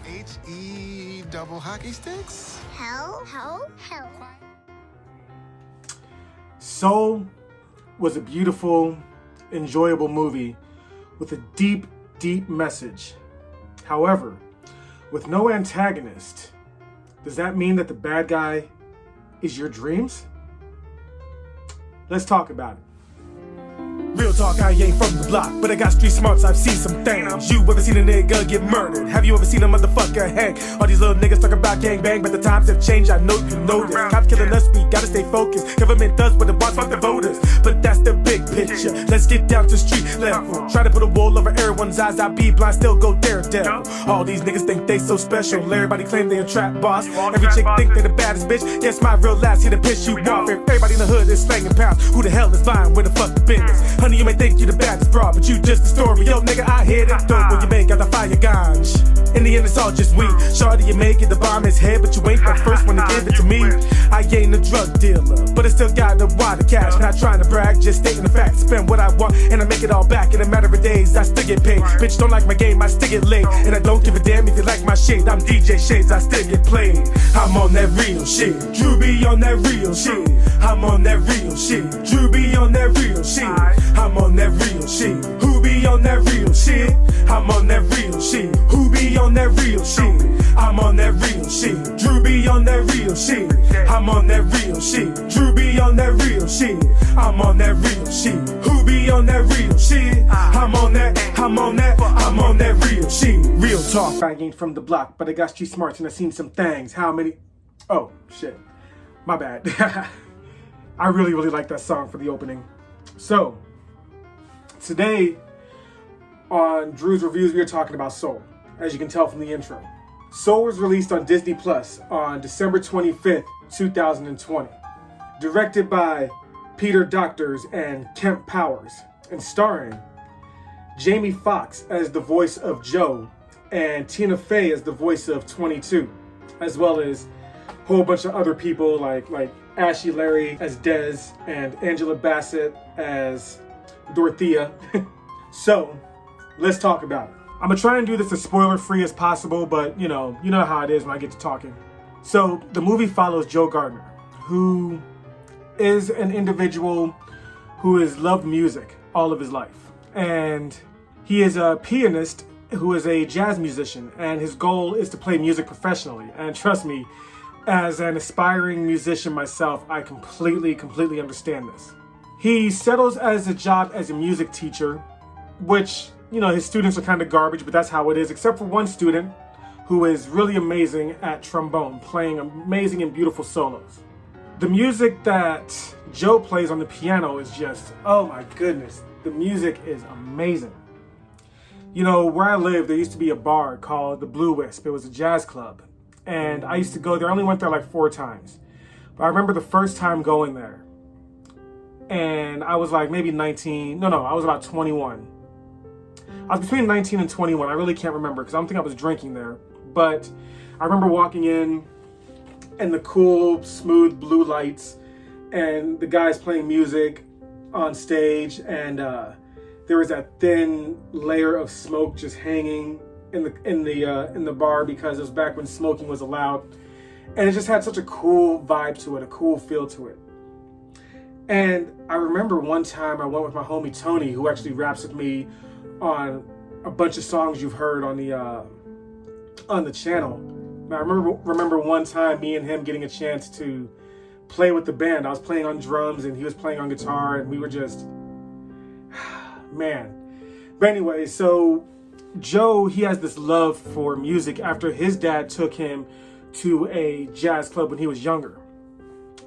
H-E double hockey sticks? Hell. Soul was a beautiful, enjoyable movie with a deep, deep message. However, with no antagonist, does that mean that the bad guy is your dreams? Let's talk about it. Real talk, I ain't from the block, but I got street smarts, I've seen some things. You ever seen a nigga get murdered? Have you ever seen a motherfucker hang? All these little niggas talk about gangbang, but the times have changed, I know you know this. Cops killing us, we gotta stay focused. Government does what it wants, fuck the voters. But that's the big picture, let's get down to street level. Try to put a wall over everyone's eyes, I be blind, still go daredevil. All these niggas think they so special, everybody claim they a trap boss. Every chick think they the baddest bitch, guess my real last here to piss you off. Everybody in the hood is slanging pounds, who the hell is lying, where the fuck the business? Honey, you may think you the baddest broad, but you just a story. Yo, nigga, I hear that dope when you make out the fire ganj. In the end, it's all just weed. Shorty, you make it, the bomb is head, but you ain't the first one to give it to me. I ain't a drug dealer, but I still got the water cash. Not trying to brag, just stating the facts. Spend what I want, and I make it all back in a matter of days. I still get paid. Bitch, don't like my game, I still get laid. And I don't give a damn if you like my shade. I'm DJ Shades, I still get played. I'm on that real shit. Drew be on that real shit. I'm on that real shit. Drew be on that real shit. I'm on that real shit. Who be on that real shit? I'm on that real shit. Who be on that real shit? I'm on that real shit. Drew be on that real shit. I'm on that real shit. Drew be on that real shit. I'm on that real shit. Who be on that real shit? I'm on that real shit. Real talk. I ain't from the block, but I got street smarts and I seen some things. How many? Oh, shit. My bad. I really like that song for the opening. So, today on Drew's Reviews, we are talking about Soul, as you can tell from the intro. Soul was released on Disney Plus on December 25th, 2020. Directed by Peter Doctors and Kemp Powers, and starring Jamie Foxx as the voice of Joe and Tina Fey as the voice of 22, as well as a whole bunch of other people like Ashley Larry as Dez and Angela Bassett as Dorothea. So, let's talk about it. I'm gonna try and do this as spoiler-free as possible, but you know how it is when I get to talking. So, the movie follows Joe Gardner, who is an individual who has loved music all of his life. And he is a pianist who is a jazz musician, and his goal is to play music professionally. And trust me, as an aspiring musician myself, I completely understand this. He settles as a job as a music teacher, which, his students are kind of garbage, but that's how it is, except for one student who is really amazing at trombone, playing amazing and beautiful solos. The music that Joe plays on the piano is just, oh my goodness, the music is amazing. Where I live, there used to be a bar called the Blue Wisp. It was a jazz club. And I used to go there. I only went there like 4 times. But I remember the first time going there. And I was like maybe 19. I was about 21. I was between 19 and 21. I really can't remember because I don't think I was drinking there. But I remember walking in and the cool, smooth blue lights and the guys playing music on stage. And there was that thin layer of smoke just hanging in the bar because it was back when smoking was allowed, and it just had such a cool vibe to it, a cool feel to it. And I remember one time I went with my homie Tony, who actually raps with me on a bunch of songs you've heard on the channel. And I remember one time me and him getting a chance to play with the band. I was playing on drums and he was playing on guitar, and we were just man. But anyway, so Joe, he has this love for music after his dad took him to a jazz club when he was younger.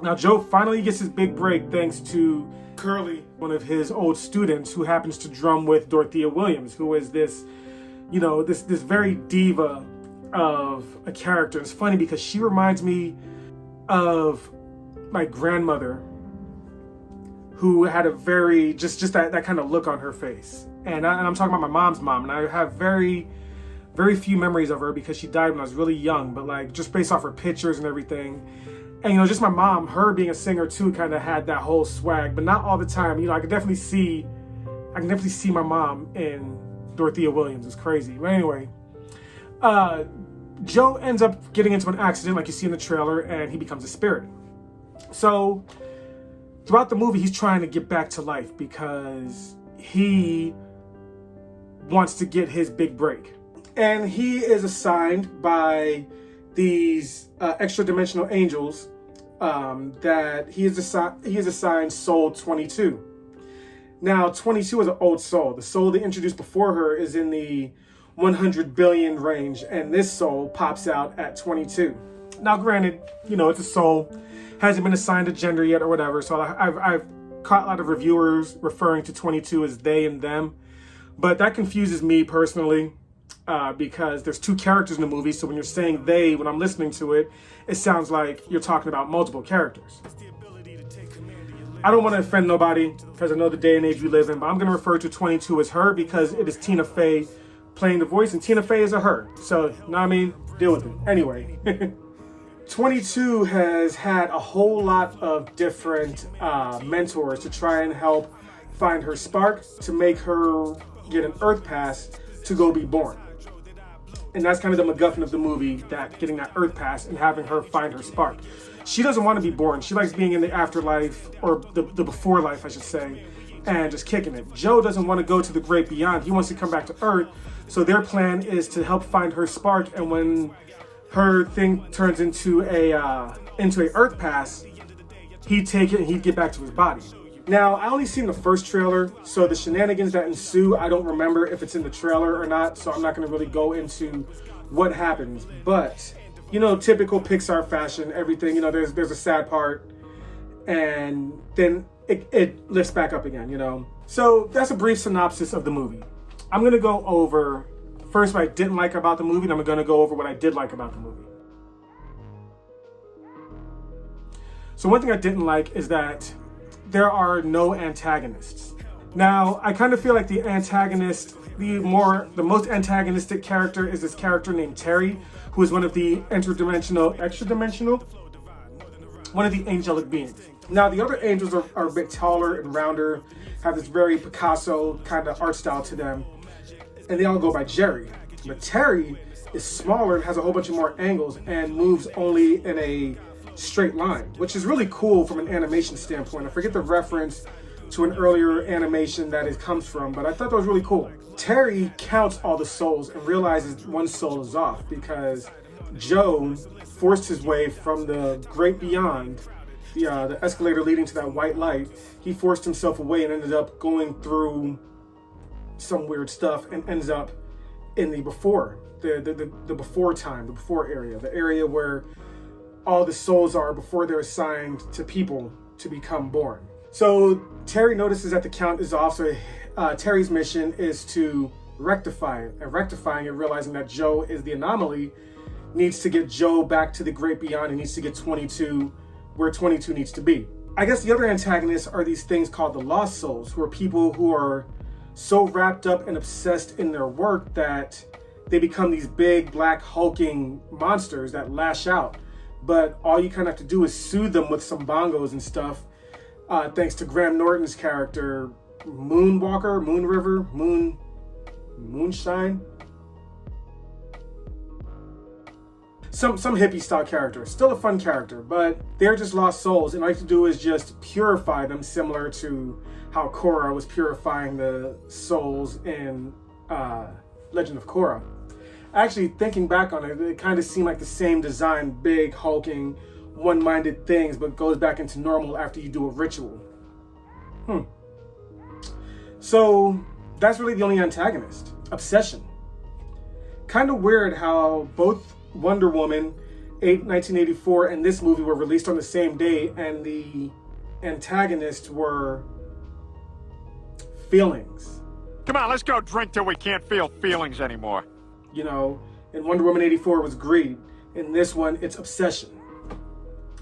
Now, Joe finally gets his big break thanks to Curly, one of his old students who happens to drum with Dorothea Williams, who is this, this very diva of a character. It's funny because she reminds me of my grandmother, who had a very, just that kind of look on her face. And I'm talking about my mom's mom, and I have very few memories of her because she died when I was really young, but just based off her pictures and everything. And just my mom, her being a singer too, kind of had that whole swag, but not all the time. I can definitely see my mom in Dorothea Williams. It's crazy. But anyway, Joe ends up getting into an accident like you see in the trailer, and he becomes a spirit. So throughout the movie, he's trying to get back to life because he wants to get his big break. And he is assigned by these extra-dimensional angels that he is assigned Soul 22. Now, 22 is an old soul. The soul they introduced before her is in the 100 billion range, and this soul pops out at 22. Now, granted, it's a soul, hasn't been assigned a gender yet or whatever, so I've caught a lot of reviewers referring to 22 as they and them, but that confuses me personally because there's two characters in the movie, so when you're saying they, when I'm listening to it, it sounds like you're talking about multiple characters. I don't want to offend nobody because I know the day and age we live in, but I'm going to refer to 22 as her because it is Tina Fey playing the voice, and Tina Fey is a her. So, you know what I mean? Deal with it. Anyway, 22 has had a whole lot of different mentors to try and help find her spark to make her get an Earth pass to go be born. And that's kind of the MacGuffin of the movie, that getting that Earth pass and having her find her spark. She doesn't want to be born. She likes being in the afterlife, or the before life, I should say, and just kicking it. Joe doesn't want to go to the great beyond. He wants to come back to Earth. So their plan is to help find her spark, and when her thing turns into a Earth pass, he'd take it and he'd get back to his body. Now, I only seen the first trailer, so the shenanigans that ensue, I don't remember if it's in the trailer or not, so I'm not going to really go into what happens. But, typical Pixar fashion, everything, there's a sad part, and then it lifts back up again, So that's a brief synopsis of the movie. I'm going to go over first what I didn't like about the movie, and I'm going to go over what I did like about the movie. So one thing I didn't like is that there are no antagonists. Now, I kind of feel like the most antagonistic character is this character named Terry, who is one of the one of the angelic beings. Now, the other angels are a bit taller and rounder, have this very Picasso kind of art style to them, and they all go by Jerry. But Terry is smaller and has a whole bunch of more angles and moves only in a straight line, which is really cool from an animation standpoint. I forget the reference to an earlier animation that it comes from, but I thought that was really cool. Terry counts all the souls and realizes one soul is off because Joe forced his way from the great beyond, the escalator leading to that white light. He forced himself away and ended up going through some weird stuff and ends up in the before, the before time, the before area, the area where all the souls are before they're assigned to people to become born. So Terry notices that the count is off, so Terry's mission is to rectify it. And rectifying it, realizing that Joe is the anomaly, needs to get Joe back to the great beyond and needs to get 22 where 22 needs to be. I guess the other antagonists are these things called the lost souls, who are people who are so wrapped up and obsessed in their work that they become these big black hulking monsters that lash out. But all you kind of have to do is soothe them with some bongos and stuff, thanks to Graham Norton's character, Moonwalker, Moon River, Moonshine. Some hippie style character, still a fun character, but they're just lost souls, and all you have to do is just purify them, similar to how Korra was purifying the souls in Legend of Korra. Actually, thinking back on it, it kind of seemed like the same design, big, hulking, one-minded things, but goes back into normal after you do a ritual. So that's really the only antagonist. Obsession. Kind of weird how both Wonder Woman 1984 and this movie were released on the same day, and the antagonists were feelings. Come on, let's go drink till we can't feel feelings anymore. In Wonder Woman 84 it was greed. In this one, it's obsession.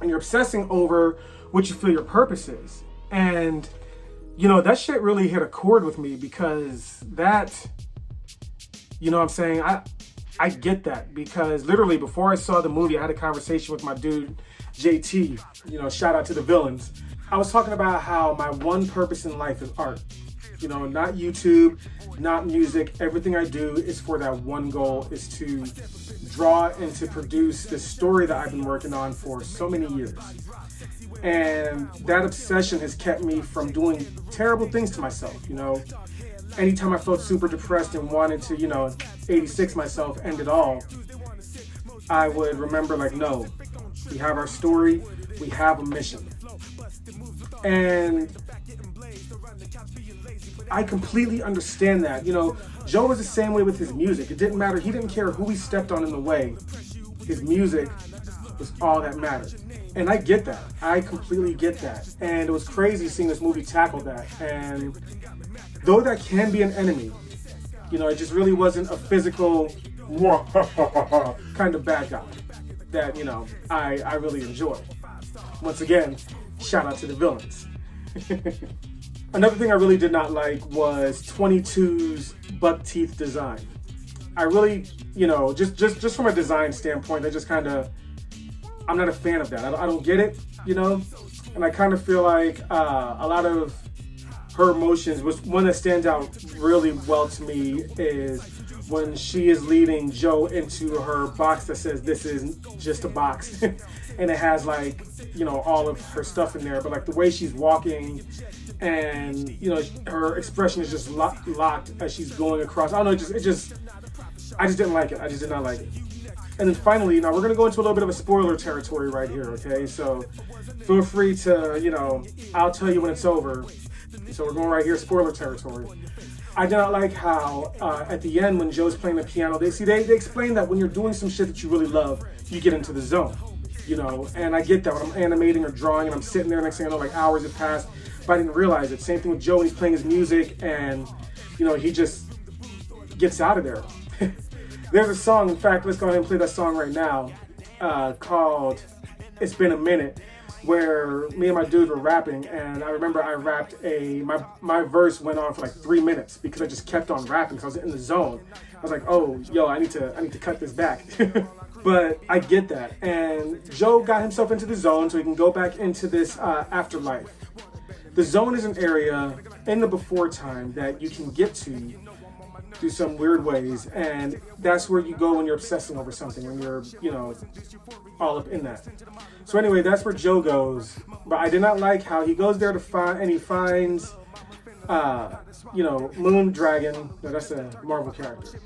And you're obsessing over what you feel your purpose is. And, that shit really hit a chord with me because that, what I'm saying? I get that because literally before I saw the movie, I had a conversation with my dude, JT, shout out to the villains. I was talking about how my one purpose in life is art. You know, not YouTube, not music. Everything I do is for that one goal, is to draw and to produce this story that I've been working on for so many years. And that obsession has kept me from doing terrible things to myself, you know. Anytime I felt super depressed and wanted to, 86 myself, end it all, I would remember, like, no, we have our story, we have a mission. And I completely understand that. Joe was the same way with his music. It didn't matter. He didn't care who he stepped on in the way. His music was all that mattered. And I get that. I completely get that. And it was crazy seeing this movie tackle that. And though that can be an enemy, it just really wasn't a physical kind of bad guy that, I really enjoy. Once again, shout out to the villains. Another thing I really did not like was 22's buck teeth design. I really, just from a design standpoint, I'm not a fan of that. I don't get it, and I kind of feel like a lot of her emotions, was one that stands out really well to me is when she is leading Joe into her box that says this is just a box and it has all of her stuff in there, but the way she's walking and her expression is just locked as she's going across. I don't know, I just didn't like it. I just did not like it. And then finally, now we're going to go into a little bit of a spoiler territory right here, okay? So feel free to, I'll tell you when it's over. So we're going right here, spoiler territory. I did not like how at the end when Joe's playing the piano, they explain that when you're doing some shit that you really love, you get into the zone, and I get that when I'm animating or drawing and I'm sitting there, next thing I know, hours have passed, but I didn't realize it. Same thing with Joe when he's playing his music and, he just gets out of there. There's a song, in fact, let's go ahead and play that song right now, called It's Been a Minute, where me and my dude were rapping, and I remember I rapped my verse went on for 3 minutes because I just kept on rapping because I was in the zone. I was like, oh, yo, I need to cut this back. But I get that. And Joe got himself into the zone so he can go back into this afterlife. The zone is an area in the before time that you can get to through some weird ways, and that's where you go when you're obsessing over something, when you're, all up in that. So anyway, that's where Joe goes, but I did not like how he goes there to find, and he finds, Moon Dragon, no, that's a Marvel character.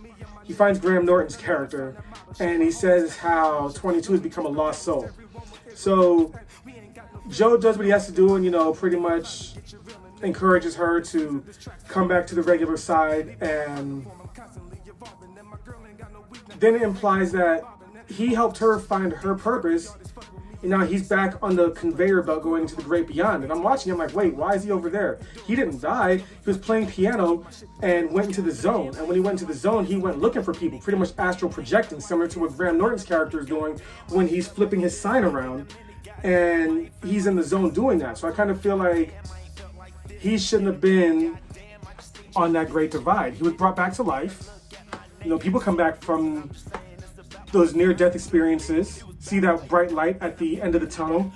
He finds Graham Norton's character, and he says how 22 has become a lost soul. So Joe does what he has to do and, pretty much encourages her to come back to the regular side, and then it implies that he helped her find her purpose, and now he's back on the conveyor belt going into the great beyond. And I'm watching him like, wait, why is he over there? He didn't die. He was playing piano and went into the zone, and when he went into the zone, he went looking for people, pretty much astral projecting, similar to what Graham Norton's character is doing when he's flipping his sign around, and he's in the zone doing that. So I kind of feel like he shouldn't have been on that great divide. He was brought back to life. People come back from those near-death experiences, see that bright light at the end of the tunnel,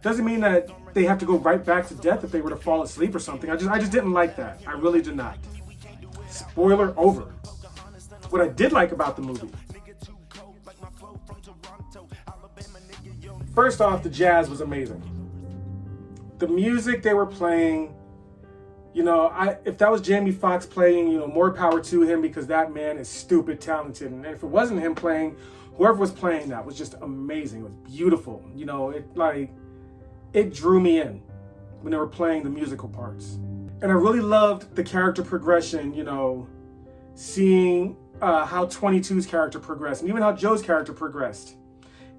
Doesn't mean that they have to go right back to death if they were to fall asleep or something. I just didn't like that. I really did not. Spoiler over. What I did like about the movie. First off, the jazz was amazing. The music they were playing, if that was Jamie Foxx playing, more power to him, because that man is stupid talented. And if it wasn't him playing, whoever was playing that was just amazing. It was beautiful. It drew me in when they were playing the musical parts. And I really loved the character progression, seeing how 22's character progressed and even how Joe's character progressed.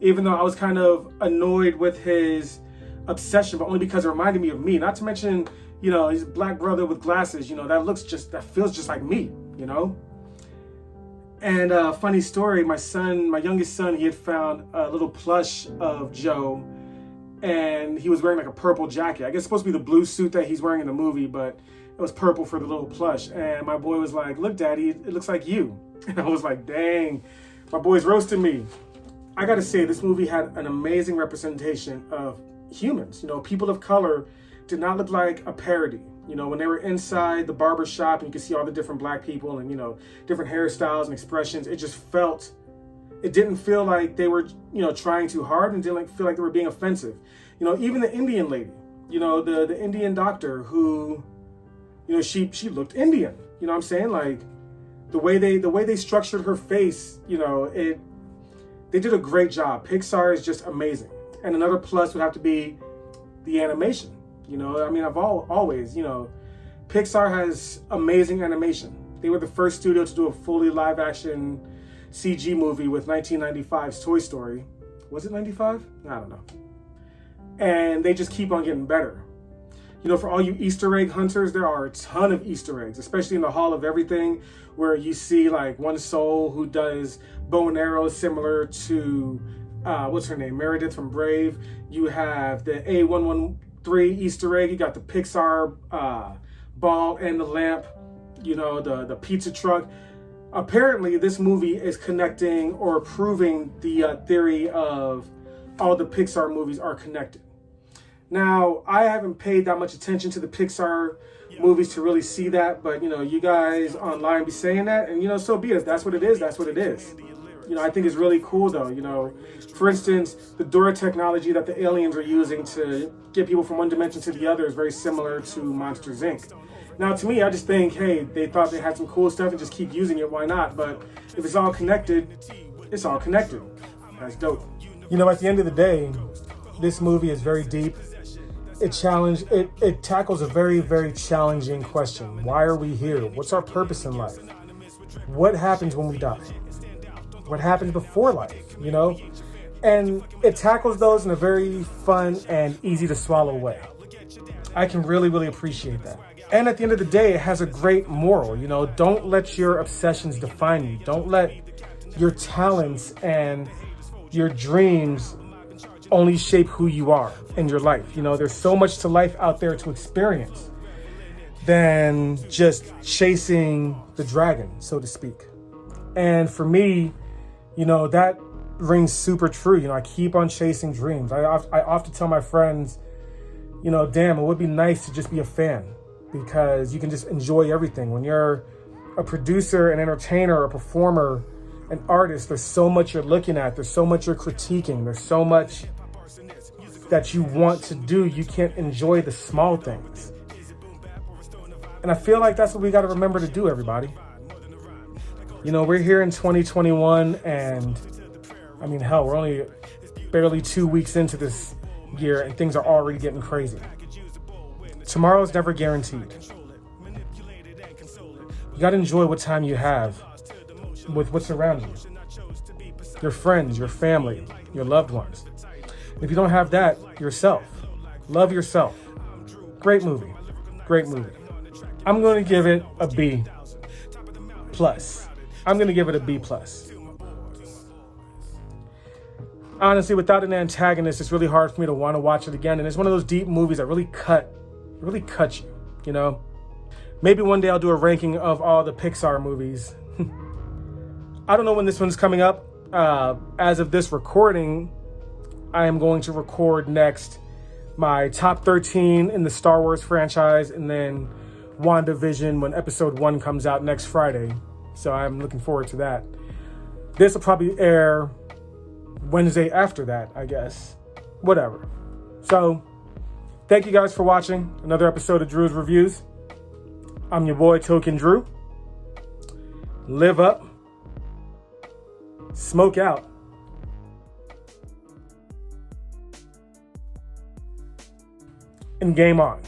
Even though I was kind of annoyed with his obsession, but only because it reminded me of me. Not to mention, he's a black brother with glasses, that feels just like me, And funny story, my youngest son, he had found a little plush of Joe, and he was wearing a purple jacket. I guess it's supposed to be the blue suit that he's wearing in the movie, but it was purple for the little plush. And my boy was like, look, Daddy, it looks like you. And I was like, dang, my boy's roasting me. I gotta say, this movie had an amazing representation of humans. People of color did not look like a parody. You know, when they were inside the barber shop and you could see all the different black people and, you know, different hairstyles and expressions, it didn't feel like they were, you know, trying too hard, and didn't feel like they were being offensive. You know, even the Indian lady, you know, the Indian doctor who, you know, she looked Indian. You know what I'm saying? Like the way they structured her face, you know, they did a great job. Pixar is just amazing. And another plus would have to be the animation. You know, I mean, I've always, you know, Pixar has amazing animation. They were the first studio to do a fully live action CG movie with 1995's Toy Story. Was it 95? I don't know. And they just keep on getting better. You know, for all you Easter egg hunters, there are a ton of Easter eggs, especially in the Hall of Everything, where you see like one soul who does bow and arrows similar to, what's her name? Meredith from Brave. You have the A113 Easter egg. You got the Pixar ball and the lamp, you know, the pizza truck. Apparently, this movie is connecting or proving the theory of all the Pixar movies are connected. Now, I haven't paid that much attention to the Pixar movies to really see that, but, you know, you guys online be saying that, and, you know, so be it. If that's what it is, that's what it is. You know, I think it's really cool, though. You know, for instance, the Dora technology that the aliens are using to get people from one dimension to the other is very similar to Monsters, Inc. Now, to me, I just think, hey, they thought they had some cool stuff and just keep using it. Why not? But if it's all connected, it's all connected. That's dope. You know, at the end of the day, this movie is very deep. It tackles a very, very challenging question. Why are we here? What's our purpose in life? What happens when we die? What happens before life, you know? And it tackles those in a very fun and easy to swallow way. I can really, really appreciate that. And at the end of the day, it has a great moral, you know? Don't let your obsessions define you. Don't let your talents and your dreams only shape who you are in your life. You know, there's so much to life out there to experience than just chasing the dragon, so to speak. And for me, you know, that rings super true. You know, I keep on chasing dreams. I often tell my friends, you know, damn, it would be nice to just be a fan, because you can just enjoy everything. When you're a producer, an entertainer, a performer, an artist, there's so much you're looking at. There's so much you're critiquing. There's so much that you want to do. You can't enjoy the small things. And I feel like that's what we got to remember to do, everybody. You know, we're here in 2021, and I mean, hell, we're only barely 2 weeks into this year, and things are already getting crazy. Tomorrow's never guaranteed. You got to enjoy what time you have with what's around you. Your friends, your family, your loved ones. If you don't have that, yourself. Love yourself. Great movie. Great movie. I'm going to give it a B+. I'm going to give it a B+. Honestly, without an antagonist, it's really hard for me to want to watch it again. And it's one of those deep movies that really cut you, you know? Maybe one day I'll do a ranking of all the Pixar movies. I don't know when this one's coming up. As of this recording, I am going to record next my top 13 in the Star Wars franchise, and then Wandavison when episode 1 comes out next Friday. So I'm looking forward to that. This will probably air Wednesday after that, I guess. Whatever. So, thank you guys for watching another episode of Drew's Reviews. I'm your boy, Token Drew. Live up. Smoke out. And game on.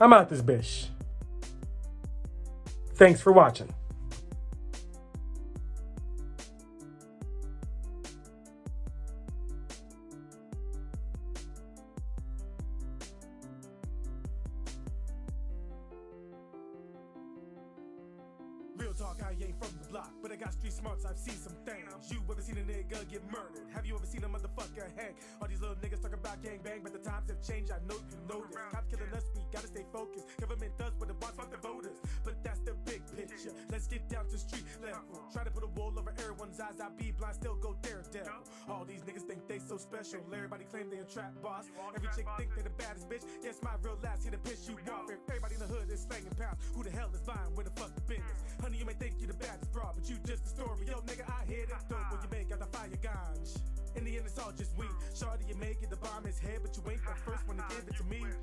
I'm out this bitch. Thanks for watching. Real talk, I ain't from the block, but I got street smarts, I've seen some things. You ever seen a nigga get murdered? Have you ever seen a motherfucker hang? All these little niggas talking about gang bang, but the times have changed, I know you know this. Cops killing us, we gotta stay focused. Government does what it wants, fuck the voters. But that's the big picture. Let's get down to street level. Try to put a wool over everyone's eyes. I be blind, still go daredevil. All these niggas think they so special. Everybody claim they a trap boss. Every chick think they the baddest bitch. Guess my real last here to piss you off. If everybody in the hood is slanging pounds, who the hell is buying? Where the fuck the business? Honey, you may think you the baddest broad, but you just a story. Yo, nigga, I hit it dope when you make out the fire ganj. In the end, it's all just weed. Shorty, you make it, the bomb is head, but you ain't the first one to give it to me.